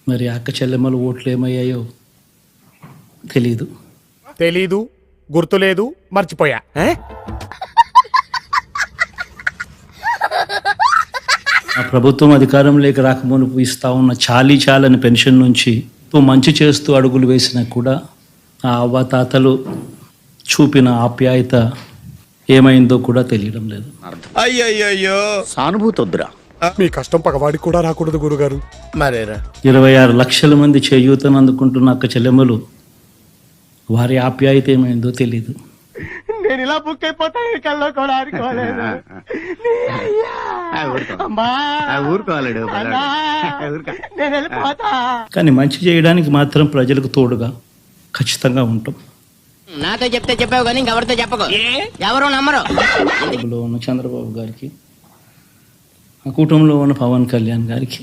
మరి అక్క చెల్లెమ్మల ఓట్లు ఏమయ్యాయో తెలీదు, గుర్తులేదు, మర్చిపోయా. ఆ ప్రభుత్వం అధికారంలోకి రాకమునుపు ఇస్తా ఉన్న చాలని పెన్షన్ నుంచి మంచి చేస్తూ అడుగులు వేసినా కూడా ఆ అవ్వాతాతలు చూపిన ఆప్యాయత ఏమైందో కూడా తెలియడం లేదు. అయ్యయ్యో సానుభూతి వద్దురా. మీ కష్టం పగవాడికి కూడా రాకూడదు గురుగారు. మరేరా 26 లక్షల మంది చేయూతను అందుకుంటున్న అక్క చెల్లెమ్మలు వారి ఆప్యాయత ఏమైందో తెలీదు. నేను ఇలా బుక్ అయిపోతాను కల్లో కూడా అనుకోలేదు. నేను వెళ్ళిపోతా. కానీ మంచి చేయడానికి మాత్రం ప్రజలకు తోడుగా ఖచ్చితంగా ఉంటాం. నాతో చెప్తే చెప్పావు కానీ ఇంకెవరితో చెప్పకు, ఎవరు నమ్మరు. ఉన్న చంద్రబాబు గారికి, ఆ కూటమిలో ఉన్న పవన్ కళ్యాణ్ గారికి